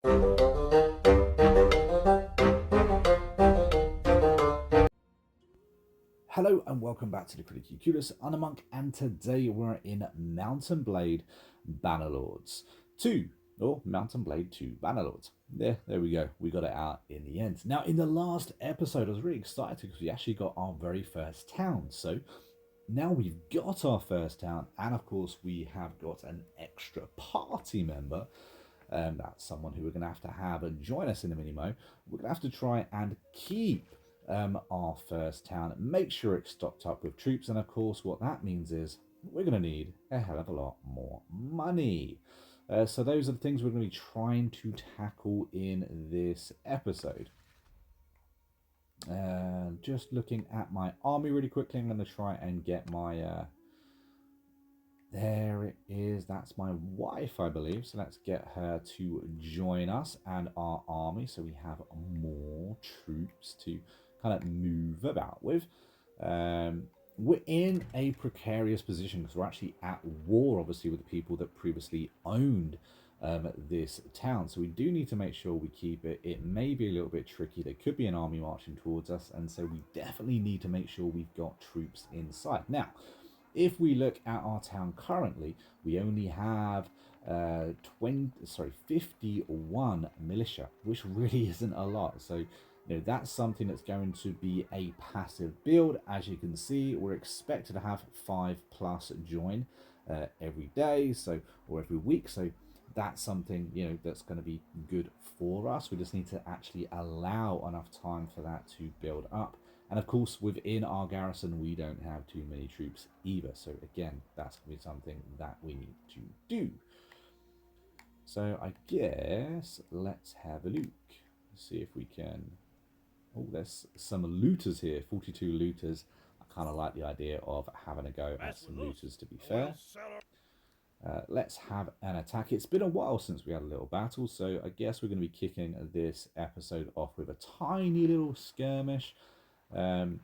Hello and welcome back to the Critically Clueless. I'm a monk, and today we're in Mountain Blade Bannerlords 2, or Mountain Blade 2 Bannerlords. There we go. We got it out in the end. Now, in the last episode, I was really excited because we actually got our very first town. So now we've got our first town, and of course we have got an extra party member. That's someone who we're going to have join us in the mini-mo. We're going to have to try and keep our first town, make sure it's stocked up with troops, and of course what that means is we're going to need a hell of a lot more money. So those are the things we're going to be trying to tackle in this episode. Just looking at my army really quickly, I'm going to try and get my there it is, that's my wife, I believe. So let's get her to join us and our army so we have more troops to kind of move about with. We're in a precarious position because we're actually at war, obviously, with the people that previously owned this town. So we do need to make sure we keep it. It may be a little bit tricky. There could be an army marching towards us, and so we definitely need to make sure we've got troops inside. Now, if we look at our town currently, we only have 51 militia, which really isn't a lot. So, that's something that's going to be a passive build. As you can see, we're expected to have 5+ join every day, or every week. So that's something, that's going to be good for us. We just need to actually allow enough time for that to build up. And of course, within our garrison, we don't have too many troops either. So again, that's going to be something that we need to do. So I guess let's have a look. See if we can... Oh, there's some looters here. 42 looters. I kind of like the idea of having a go at some looters, to be fair. Let's have an attack. It's been a while since we had a little battle, so I guess we're going to be kicking this episode off with a tiny little skirmish. The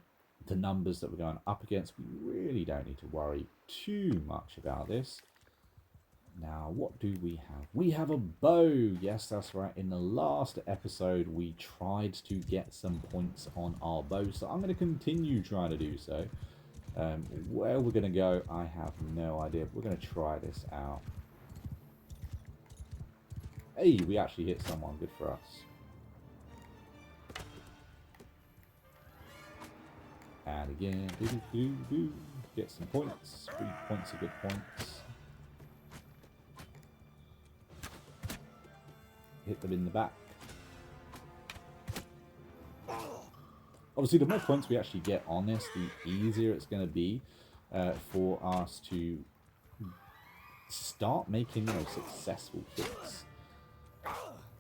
numbers that we're going up against, we really don't need to worry too much about this. Now, what do we have? We have a bow. Yes, that's right. In the last episode, we tried to get some points on our bow, so I'm going to continue trying to do so. Where we're going to go, I have no idea. We're going to try this out. Hey, we actually hit someone. Good for us. And again, get some points. 3 points are good points. Hit them in the back. Obviously, the more points we actually get on this, the easier it's going to be for us to start making successful hits.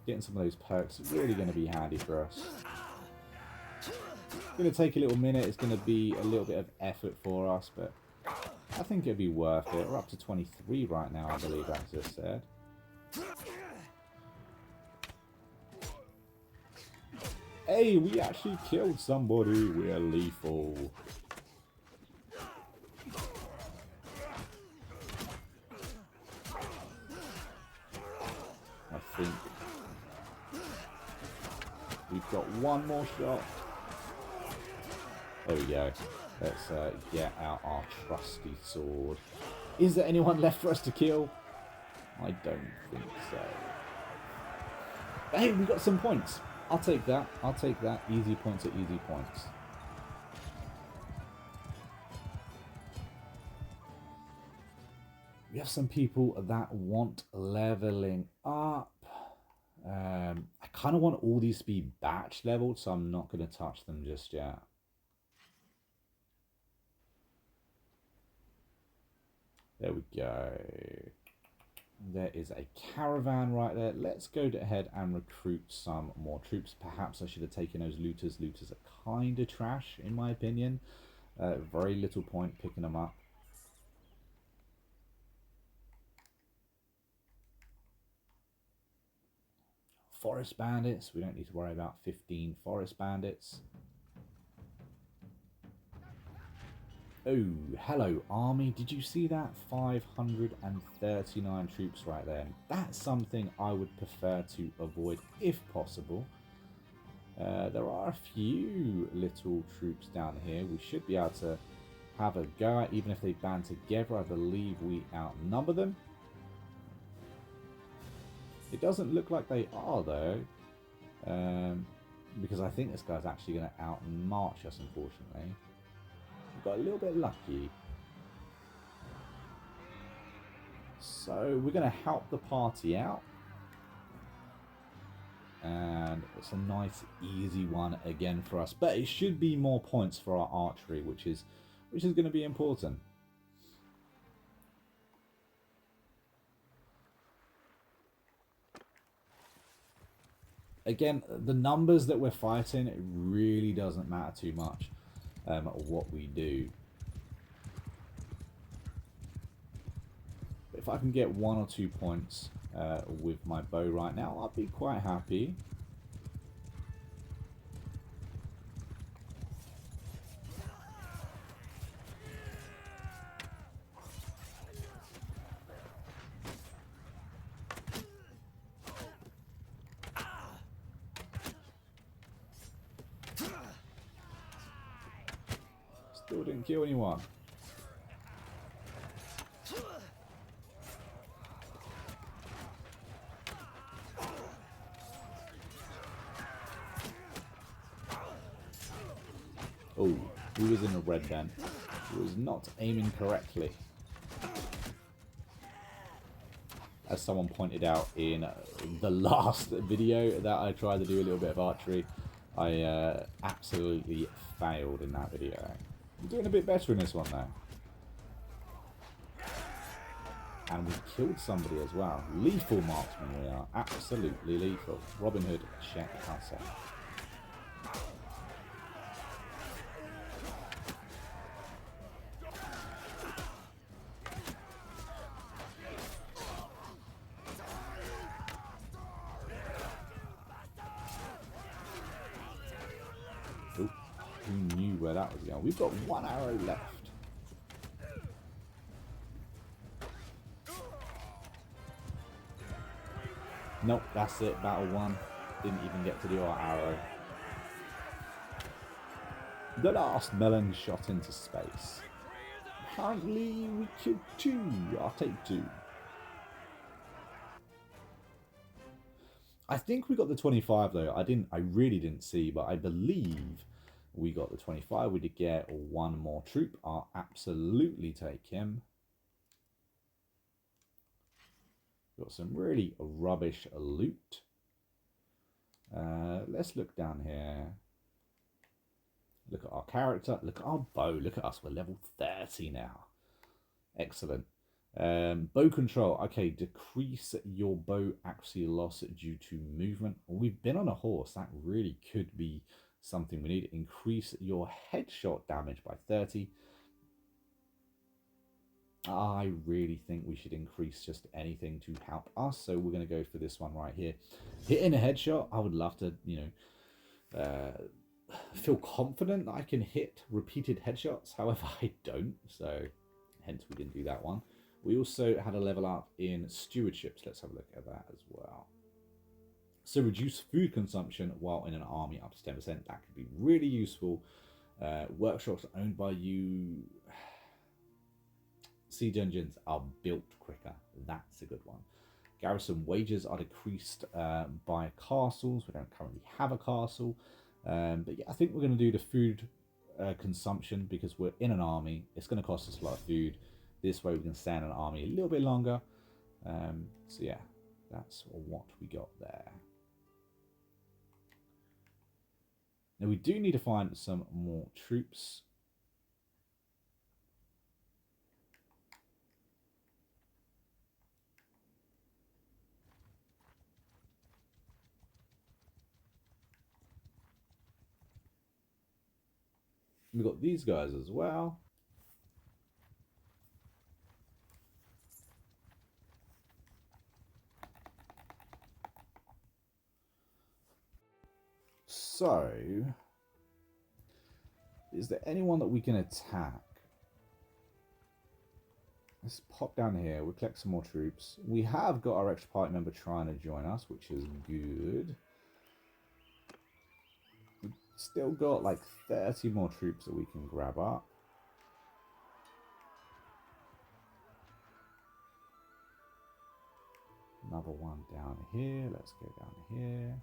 Getting some of those perks is really going to be handy for us. It's going to take a little minute. It's going to be a little bit of effort for us, but I think it'd be worth it. We're up to 23 right now, I believe, as I said. Hey, we actually killed somebody. We're lethal. I think we've got one more shot. There we go. Let's get out our trusty sword. Is there anyone left for us to kill? I don't think so. But hey, we got some points. I'll take that. I'll take that. Easy points are easy points. We have some people that want leveling up. I kind of want all these to be batch leveled, so I'm not going to touch them just yet. There we go. There is a caravan right there. Let's go ahead and recruit some more troops. Perhaps I should have taken those looters. Looters are kind of trash, in my opinion. Very little point picking them up. Forest bandits. We don't need to worry about 15 forest bandits. Oh, hello army. Did you see that? 539 troops right there. That's something I would prefer to avoid if possible. There are a few little troops down here. We should be able to have a go at, even if they band together. I believe we outnumber them. It doesn't look like they are, though. Because I think this guy's actually going to outmarch us, unfortunately. We got a little bit lucky. So we're going to help the party out. And it's a nice, easy one again for us. But it should be more points for our archery, which is going to be important. Again, the numbers that we're fighting, it really doesn't matter too much what we do. If I can get 1 or 2 points with my bow right now, I'll be quite happy. Still didn't kill anyone. Oh, he was in the red then. He was not aiming correctly. As someone pointed out in the last video that I tried to do a little bit of archery, I absolutely failed in that video. I'm doing a bit better in this one though. And we killed somebody as well. Lethal marksman we are. Absolutely lethal. Robin Hood, check us out. Oh, who knew where that was going? We've got 1 arrow left. Nope, that's it. Battle 1. Didn't even get to do our arrow. The last melon shot into space. Apparently we killed 2. I'll take 2. I think we got the 25 though. I really didn't see, but I believe we got the 25. We did get 1 more troop. I'll absolutely take him. Got some really rubbish loot. Let's look down here. Look at our character. Look at our bow. Look at us. We're level 30 now. Excellent. Bow control. Okay, decrease your bow accuracy loss due to movement. We've been on a horse. That really could be something we need. Increase your headshot damage by 30. I really think we should increase just anything to help us. So we're going to go for this one right here. Hitting a headshot, I would love to, feel confident that I can hit repeated headshots. However, I don't. So hence we didn't do that one. We also had a level up in stewardships. Let's have a look at that as well. So reduce food consumption while in an army up to 10%. That could be really useful. Workshops owned by you. Siege engines are built quicker. That's a good one. Garrison wages are decreased by castles. We don't currently have a castle. But yeah, I think we're going to do the food consumption because we're in an army. It's going to cost us a lot of food. This way we can stay in an army a little bit longer. So yeah, that's what we got there. Now we do need to find some more troops. We've got these guys as well. So, is there anyone that we can attack? Let's pop down here. We'll collect some more troops. We have got our extra party member trying to join us, which is good. We've still got like 30 more troops that we can grab up. Another one down here. Let's go down here.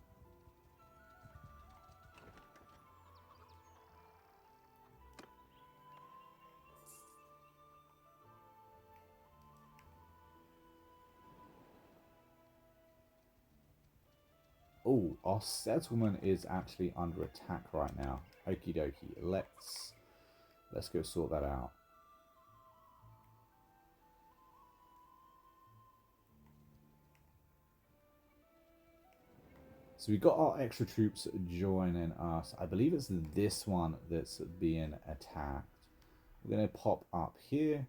Oh, our settlement is actually under attack right now. Okie dokie. Let's go sort that out. So we got our extra troops joining us. I believe it's this one that's being attacked. We're going to pop up here.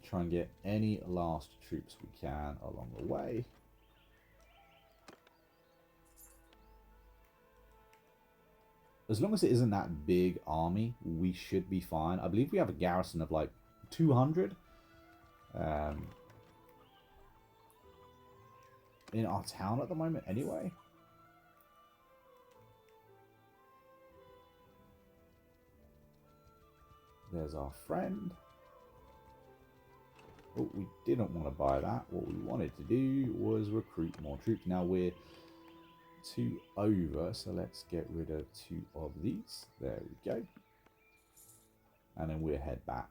Try and get any last troops we can along the way. As long as it isn't that big army, we should be fine. I believe we have a garrison of like 200. In our town at the moment anyway. There's our friend. Oh, we didn't want to buy that. What we wanted to do was recruit more troops. Now we're 2 over, so let's get rid of 2 of these. There we go. And then we'll head back.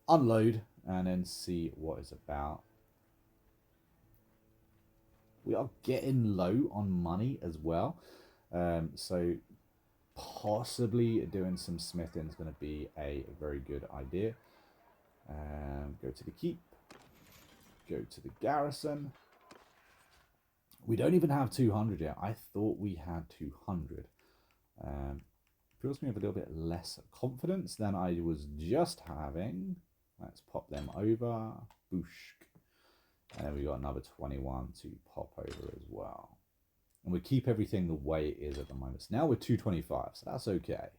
Unload and then see what it's about. We are getting low on money as well. So possibly doing some smithing is going to be a very good idea. Go to the keep. Go to the garrison. We don't even have 200 yet. I thought we had 200. Fills me with a little bit less confidence than I was just having. Let's pop them over. Boosh. And then we got another 21 to pop over as well. And we keep everything the way it is at the moment. So now we're 225, so that's okay.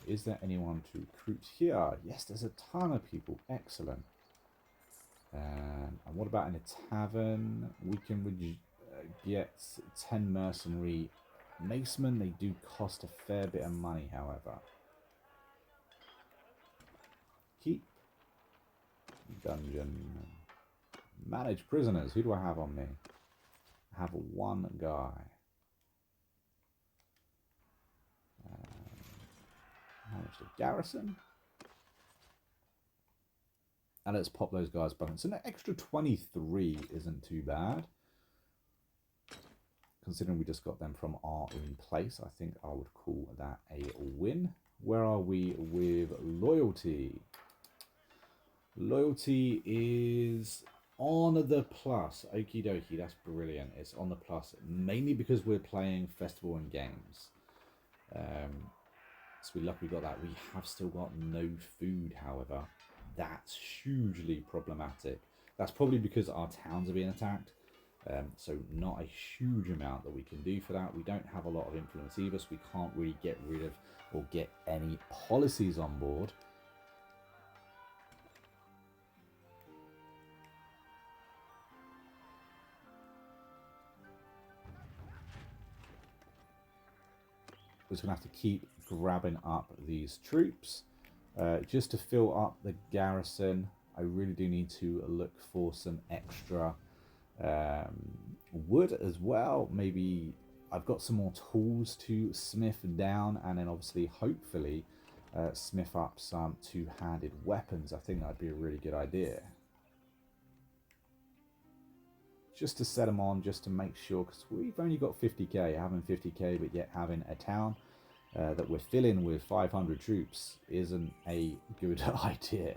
Is there anyone to recruit here? Yes, there's a ton of people. Excellent. And what about in a tavern? We can get 10 mercenary macemen. They do cost a fair bit of money, however. Keep. Dungeon. Manage prisoners. Who do I have on me? I have one guy. Manage the garrison. And let's pop those guys back in. So an extra 23 isn't too bad. Considering we just got them from our own place, I think I would call that a win. Where are we with loyalty? Loyalty is on the plus. Okie dokie, that's brilliant. It's on the plus, mainly because we're playing festival and games. So we're lucky we got that. We have still got no food, however. That's hugely problematic. That's probably because our towns are being attacked. So not a huge amount that we can do for that. We don't have a lot of influence either, so we can't really get rid of or get any policies on board. We're just going to have to keep grabbing up these troops. Just to fill up the garrison, I really do need to look for some extra wood as well. Maybe I've got some more tools to smith down, and then obviously, hopefully, smith up some two-handed weapons. I think that'd be a really good idea. Just to set them on, just to make sure, because we've only got 50k. Having 50k, but yet having a town that we're filling with 500 troops isn't a good idea.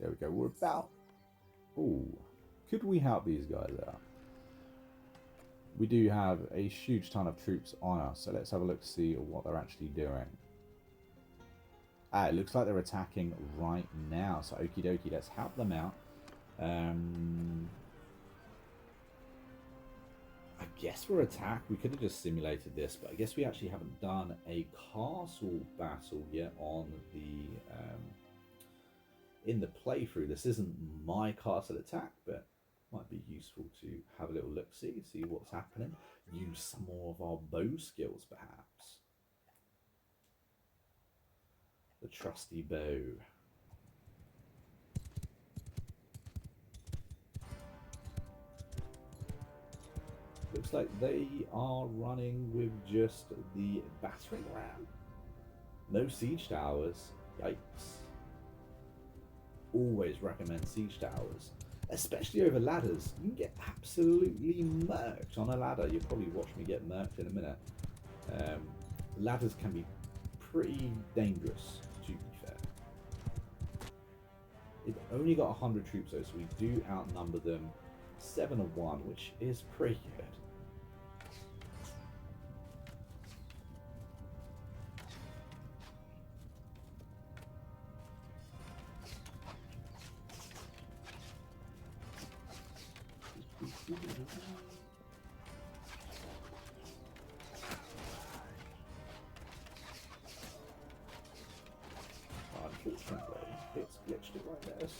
There we go. We're about... Ooh. Could we help these guys out? we do have a huge ton of troops on us. So let's have a look to see what they're actually doing. Ah, it looks like they're attacking right now. So okie dokie, let's help them out. I guess we're attacked. We could have just simulated this, but I guess we actually haven't done a castle battle yet on the in the playthrough. This isn't my castle attack, but might be useful to have a little look, see what's happening. Use some more of our bow skills, perhaps. The trusty bow. Looks like they are running with just the battering ram. No siege towers. Yikes. Always recommend siege towers, especially over ladders. You can get absolutely murked on a ladder. You'll probably watch me get murked in a minute. Ladders can be pretty dangerous, to be fair. They've only got 100 troops though, so we do outnumber them 7-1, which is pretty good. Unfortunately, it's glitched it like this.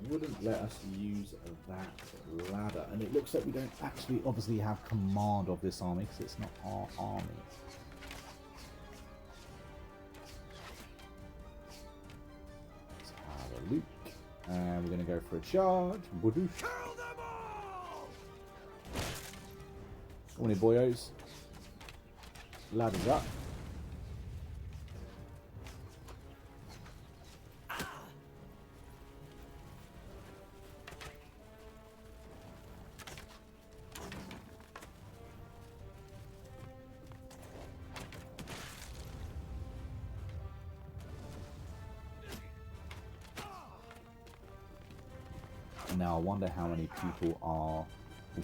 Wouldn't let us use that ladder, and it looks like we don't actually obviously have command of this army because it's not our army. Let's have a look, and we're going to go for a charge. Come on in, boyos. Ladders up. Now I wonder how many people are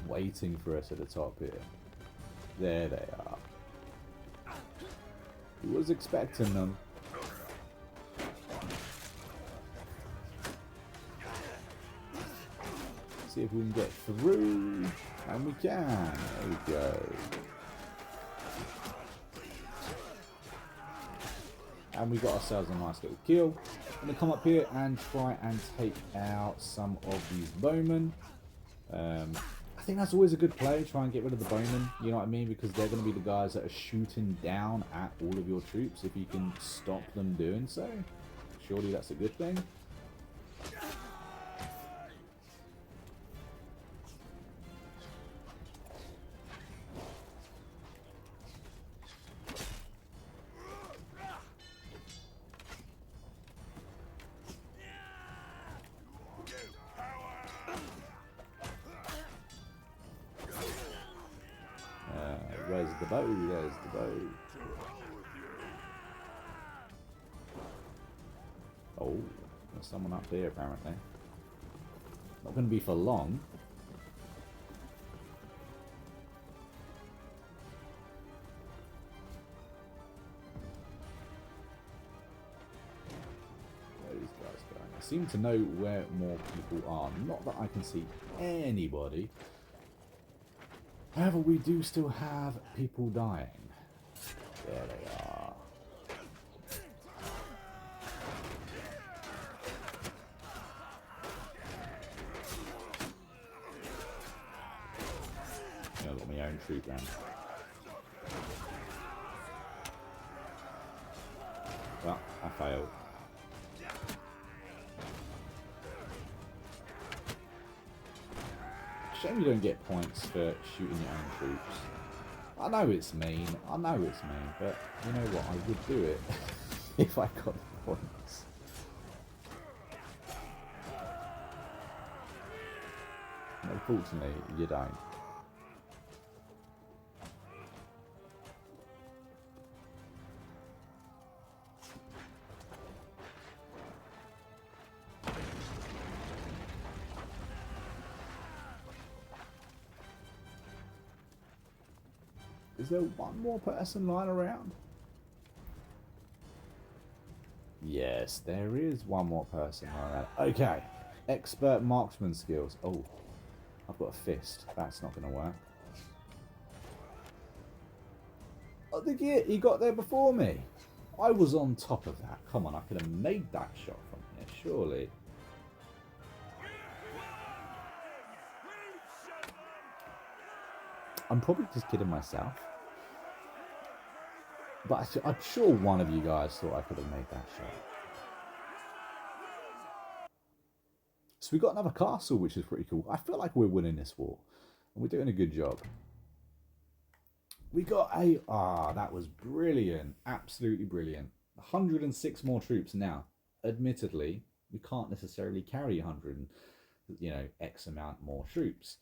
waiting for us at the top here. There they are. Who was expecting them? See if we can get through. And we can. There we go. And we got ourselves a nice little kill. I'm going to come up here and try and take out some of these bowmen. I think that's always a good play, try and get rid of the bowmen, you know what I mean? Because they're going to be the guys that are shooting down at all of your troops. If you can stop them doing so, surely that's a good thing. Where's the bow? There's the bow. Oh, there's someone up there apparently. Not going to be for long. Where are these guys going? I seem to know where more people are. Not that I can see anybody. However, we do still have people dying. There they are. I've got my own troop round. Well, I failed. Shame you don't get points for shooting your own troops. I know it's mean, but you know what, I would do it if I got the points. Unfortunately, you don't. Is there one more person lying around? Yes, there is one more person lying around. Okay. Expert marksman skills. Oh, I've got a fist. That's not going to work. Oh, he got there before me. I was on top of that. Come on, I could have made that shot from here, surely. I'm probably just kidding myself. But I'm sure one of you guys thought I could have made that shot. So we got another castle, which is pretty cool. I feel like we're winning this war. And we're doing a good job. We got a... that was brilliant. Absolutely brilliant. 106 more troops now. Admittedly, we can't necessarily carry 100, X amount more troops.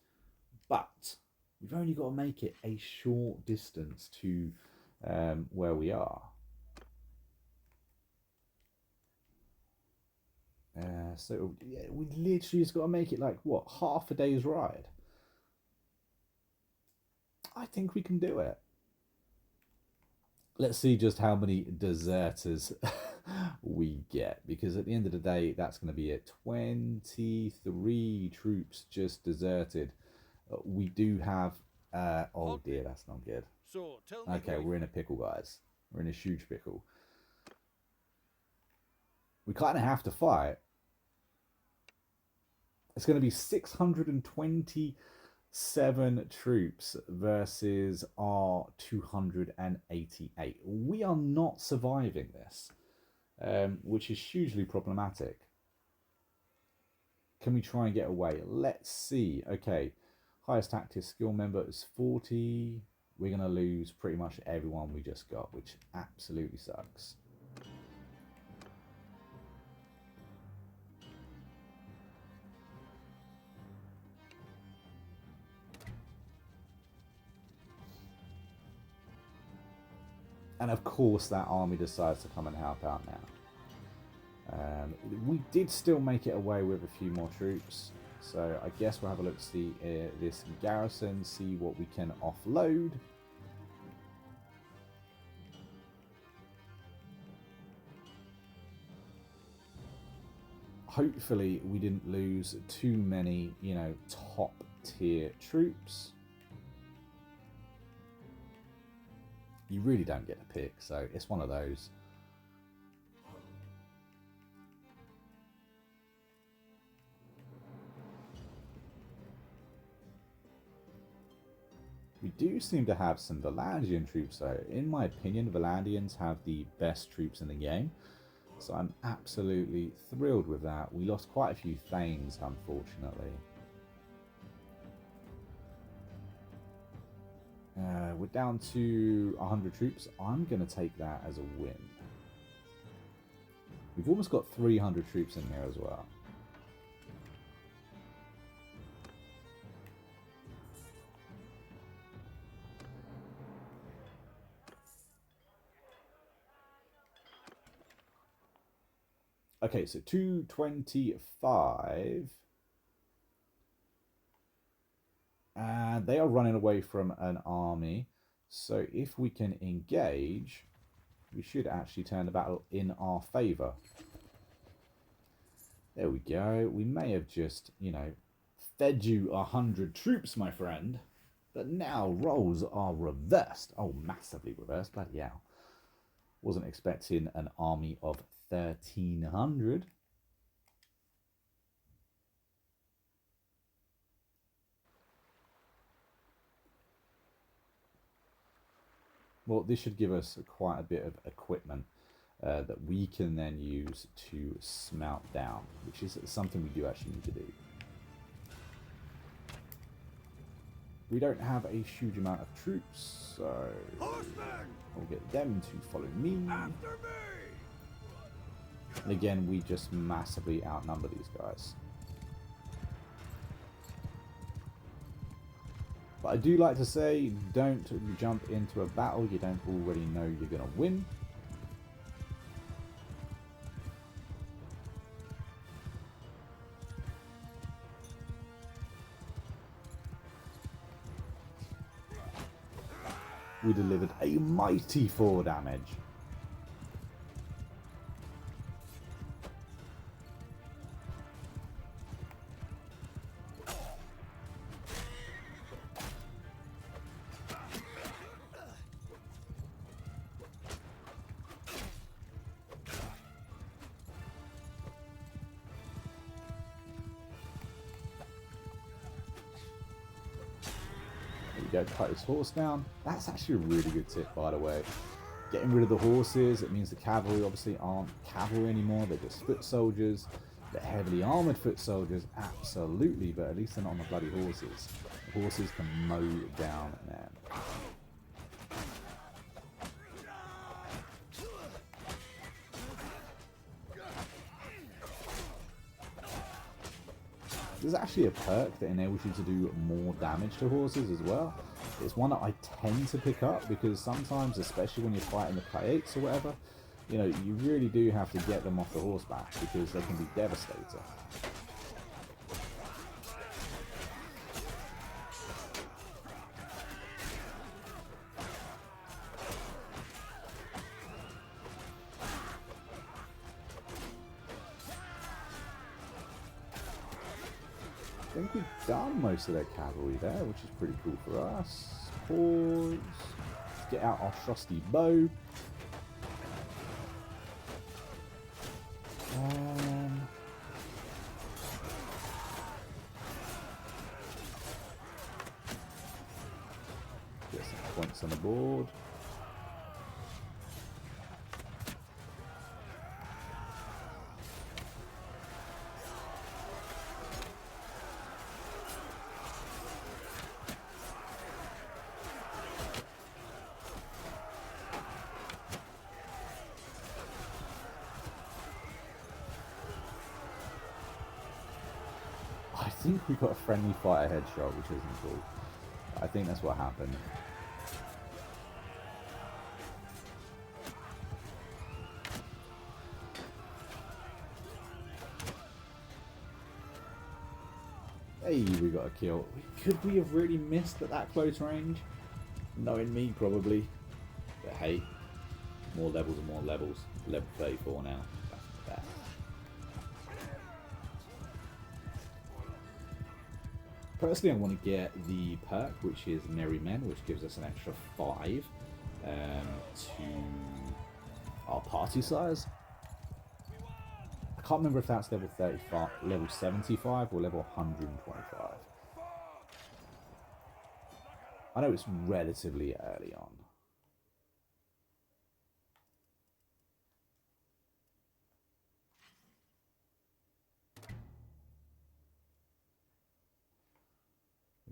But we've only got to make it a short distance to where we are. So yeah, we literally just got to make it like, what, half a day's ride? I think we can do it. Let's see just how many deserters we get, because at the end of the day, that's going to be it. 23 troops just deserted. We do have... oh dear, that's not good. Okay, we're in a pickle, guys. We're in a huge pickle. We kind of have to fight. It's going to be 627 troops versus our 288. We are not surviving this, which is hugely problematic. Can we try and get away? Let's see. Okay, highest active skill member is 40. We're going to lose pretty much everyone we just got, which absolutely sucks. And of course that army decides to come and help out now. We did still make it away with a few more troops. So I guess we'll have a look to see this garrison, see what we can offload. Hopefully we didn't lose too many, top tier troops. You really don't get to pick, so it's one of those. We do seem to have some Valandian troops though. In my opinion, Valandians have the best troops in the game. So I'm absolutely thrilled with that. We lost quite a few Thanes, unfortunately. We're down to 100 troops. I'm going to take that as a win. We've almost got 300 troops in here as well. Okay, so 225. And they are running away from an army. So if we can engage, we should actually turn the battle in our favour. There we go. We may have just, fed you 100 troops, my friend. But now roles are reversed. Oh, massively reversed. Bloody hell. Wasn't expecting an army of 1,300. Well, this should give us quite a bit of equipment that we can then use to smelt down, which is something we do actually need to do. We don't have a huge amount of troops, so we'll get them to follow me. After me! And again, we just massively outnumber these guys. But I do like to say, don't jump into a battle you don't already know you're going to win. we delivered a mighty 4 damage. Go cut his horse down. That's actually a really good tip, by the way. Getting rid of the horses, it means the cavalry obviously aren't cavalry anymore, they're just foot soldiers. The heavily armoured foot soldiers, absolutely, but at least they're not on the bloody horses. The horses can mow down men. There's actually a perk that enables you to do more damage to horses as well. It's one that I tend to pick up because sometimes, especially when you're fighting the K8s or whatever, you know, you really do have to get them off the horseback because they can be devastating. I think we've done most of their cavalry there, which is pretty cool for us. Pause. Let's get out our trusty bow. Get some points on the board. I think we got a friendly fire headshot, which isn't cool. I think that's what happened. Hey, we got a kill. Could we have really missed at that close range? Knowing me, probably. But hey, more levels and more levels. Level 34 now. That's the best. Personally, I want to get the perk, which is Merry Men, which gives us an extra 5 to our party size. I can't remember if that's level 35, level 75, or level 125. I know it's relatively early on.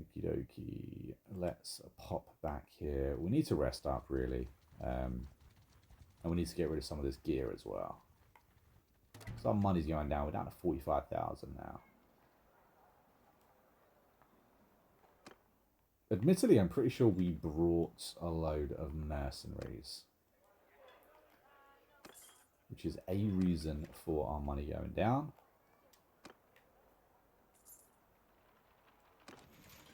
Okie dokie. Let's pop back here. We need to rest up, really. And we need to get rid of some of this gear as well. So our money's going down. We're down to 45,000 now. Admittedly, I'm pretty sure we brought a load of mercenaries, which is a reason for our money going down.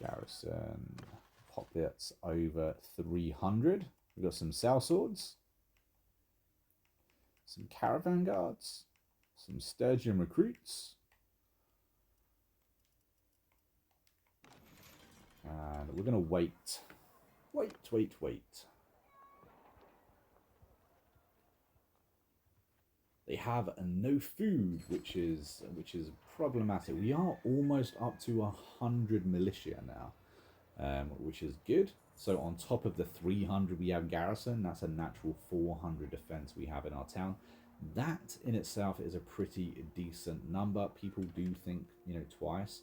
Garrison, pop that's over 300. We've got some sellswords, some caravan guards, some sturgeon recruits, and we're going to wait. They have no food, which is problematic. We are almost up to 100 militia now, which is good. So on top of the 300 we have garrison, that's a natural 400 defense we have in our town. That in itself is a pretty decent number. People do think, you know, twice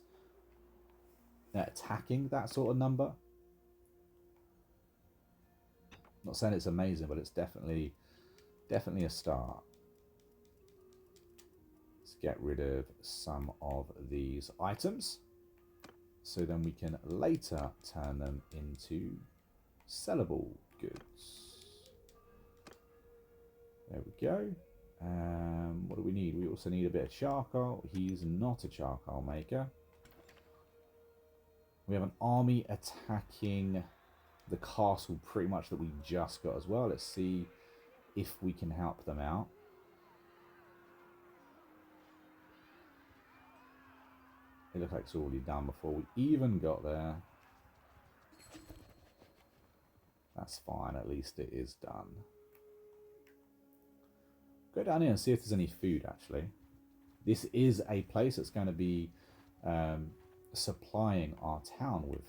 attacking that sort of number. Not saying it's amazing, but it's definitely a start. Let's get rid of some of these items, so then we can later turn them into sellable goods. There we go. What do we need? We also need a bit of charcoal. He's not a charcoal maker. We have an army attacking the castle pretty much that we just got as well. Let's see if we can help them out. It looks like it's already done before we even got there. That's fine, at least it is done. Go down here and see if there's any food, actually. This is a place that's going to be supplying our town with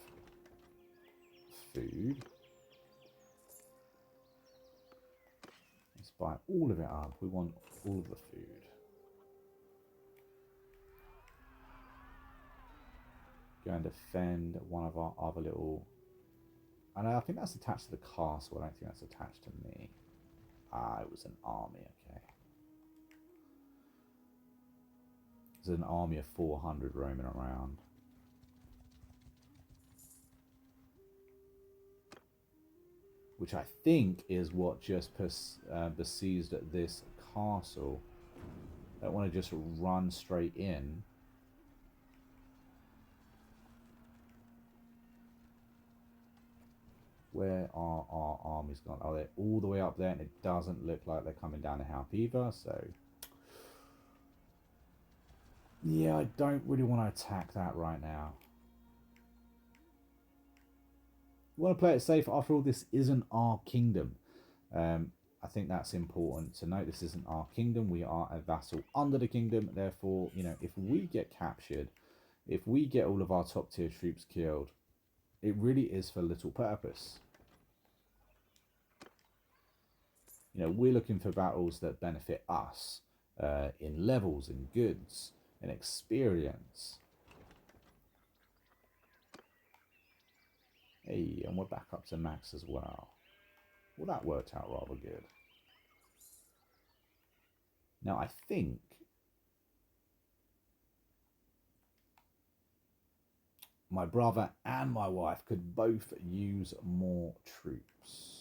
food. Let's buy all of it up. We want all of the food. Go and defend one of our other little... And I think that's attached to the castle. I don't think that's attached to me. Ah, it was an army, okay. There's an army of 400 roaming around. Which I think is what just besieged this castle. I don't want to just run straight in. Where are our armies gone? Oh, they're all the way up there, and it doesn't look like they're coming down to help either, so... Yeah, I don't really want to attack that right now. We want to play it safe. After all, this isn't our kingdom. I think that's important to note. This isn't our kingdom. We are a vassal under the kingdom. Therefore, you know, if we get captured, if we get all of our top tier troops killed, it really is for little purpose. You know, we're looking for battles that benefit us in levels, in goods, in experience. Hey, and we're back up to max as well. Well, that worked out rather good. Now, I think my brother and my wife could both use more troops.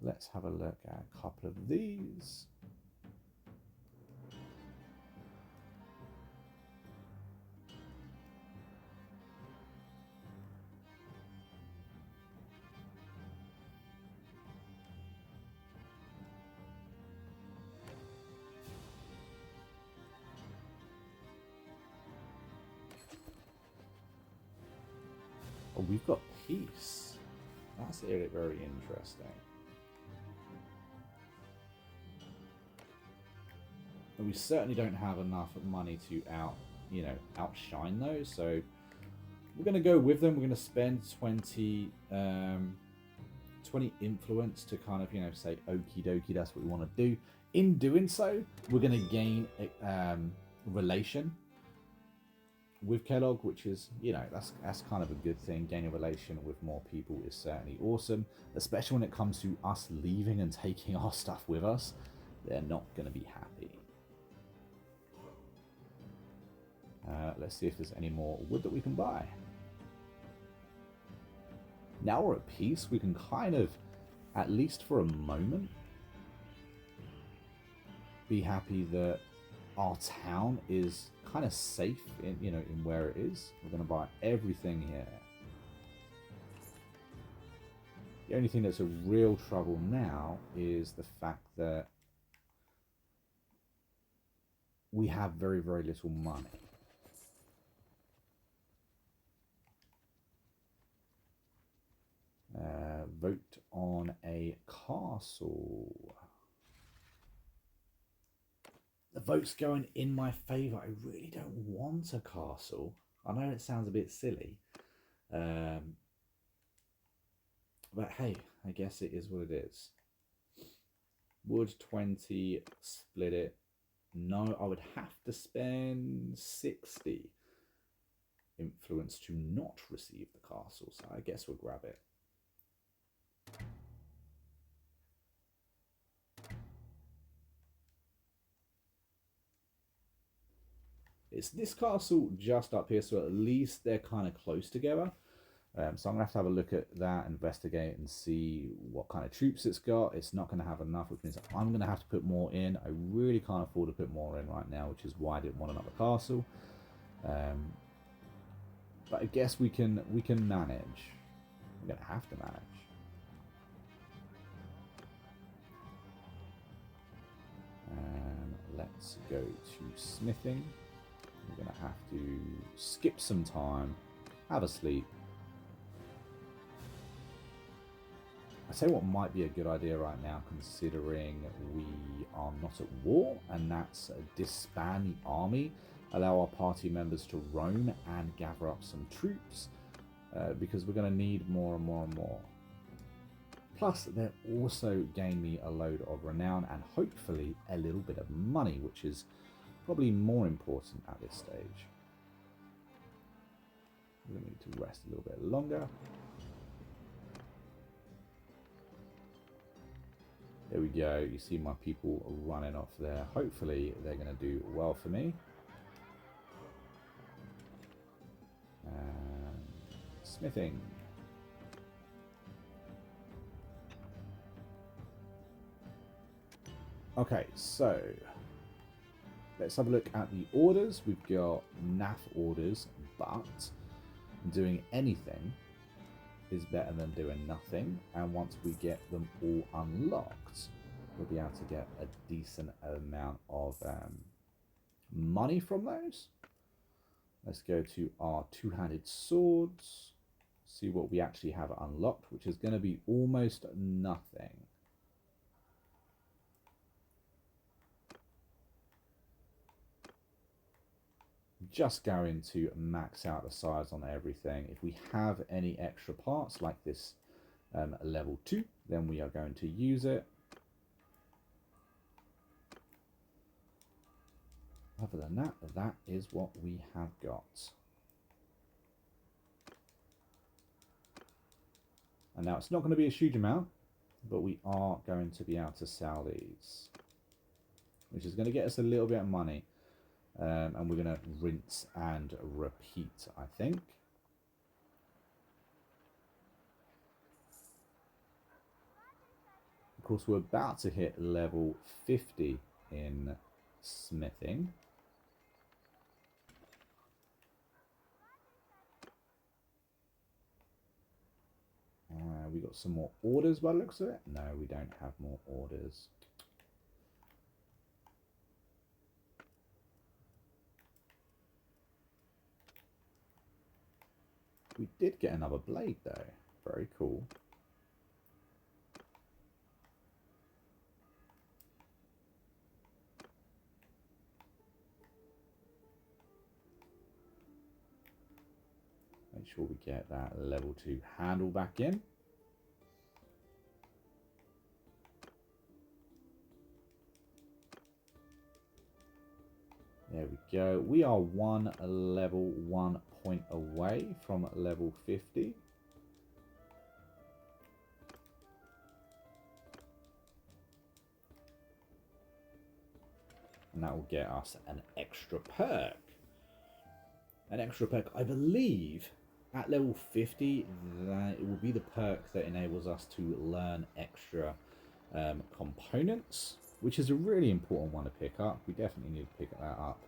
Let's have a look at a couple of these. Oh, we've got peace. That's very interesting. And we certainly don't have enough money to outshine those. So we're going to go with them. We're going to spend 20 influence to kind of, say, okie dokie, that's what we want to do. In doing so, we're going to gain relation with Kellogg, which is, that's kind of a good thing. Gaining relation with more people is certainly awesome, especially when it comes to us leaving and taking our stuff with us. They're not going to be happy. Let's see if there's any more wood that we can buy. Now we're at peace, we can kind of, at least for a moment, be happy that our town is kind of safe in, in where it is. We're going to buy everything here. The only thing that's a real trouble now is the fact that we have very, very little money. Vote on a castle. The vote's going in my favour. I really don't want a castle. I know it sounds a bit silly. But hey, I guess it is what it is. Wood 20, split it. No, I would have to spend 60 influence to not receive the castle. So I guess we'll grab it. It's this castle just up here, so at least they're kind of close together. So I'm going to have a look at that, investigate, and see what kind of troops it's got. It's not going to have enough, which means I'm going to have to put more in. I really can't afford to put more in right now, which is why I didn't want another castle. But I guess we can manage. We're going to have to manage. Let's go to smithing. We're going to have to skip some time, have a sleep. I tell you what might be a good idea right now, considering we are not at war, and that's disband the army, allow our party members to roam and gather up some troops, because we're going to need more and more and more. Plus, they'll also gain me a load of renown and hopefully a little bit of money, which is probably more important at this stage. We're going to need to rest a little bit longer. There we go. You see my people running off there. Hopefully, they're going to do well for me. Smithing. Okay, so let's have a look at the orders. We've got NAF orders, but doing anything is better than doing nothing. And once we get them all unlocked, we'll be able to get a decent amount of money from those. Let's go to our two-handed swords, see what we actually have unlocked, which is going to be almost nothing. Just going to max out the size on everything. If we have any extra parts like this level 2, then we are going to use it. Other than that, that is what we have got. And now it's not going to be a huge amount, but we are going to be able to sell these, which is going to get us a little bit of money. And we're going to rinse and repeat, I think. Of course, we're about to hit level 50 in smithing. We got some more orders by the looks of it. No, we don't have more orders. We did get another blade though. Very cool. Make sure we get that level 2 handle back in. There we go. We are one point away from level 50. And that will get us an extra perk. An extra perk, I believe, at level 50, that it will be the perk that enables us to learn extra components, which is a really important one to pick up. We definitely need to pick that up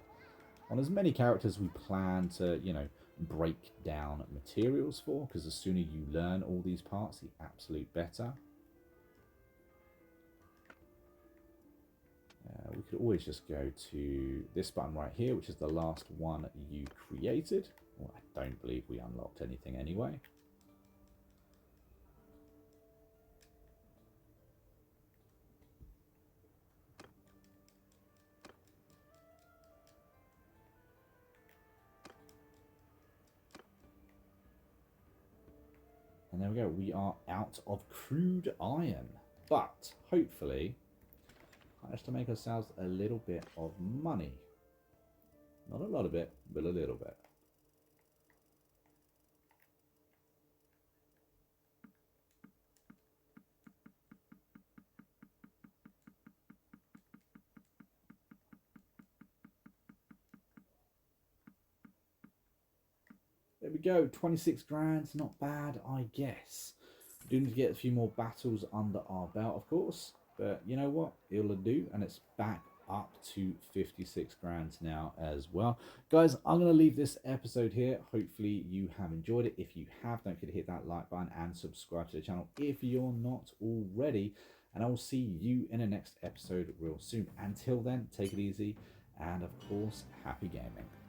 on as many characters we plan to, you know, break down materials for, because the sooner you learn all these parts, the absolute better. We could always just go to this button right here, which is the last one you created. Well, I don't believe we unlocked anything anyway. And there we go. We are out of crude iron. But hopefully, manage to make ourselves a little bit of money. Not a lot of it, but a little bit. There we go. 26 grand, not bad, I guess. Do need to get a few more battles under our belt, of course. But you know what? It'll do, and it's back up to 56 grand now as well. Guys, I'm going to leave this episode here. Hopefully you have enjoyed it. If you have, don't forget to hit that like button and subscribe to the channel if you're not already. And I will see you in the next episode real soon. Until then, take it easy, and of course, happy gaming.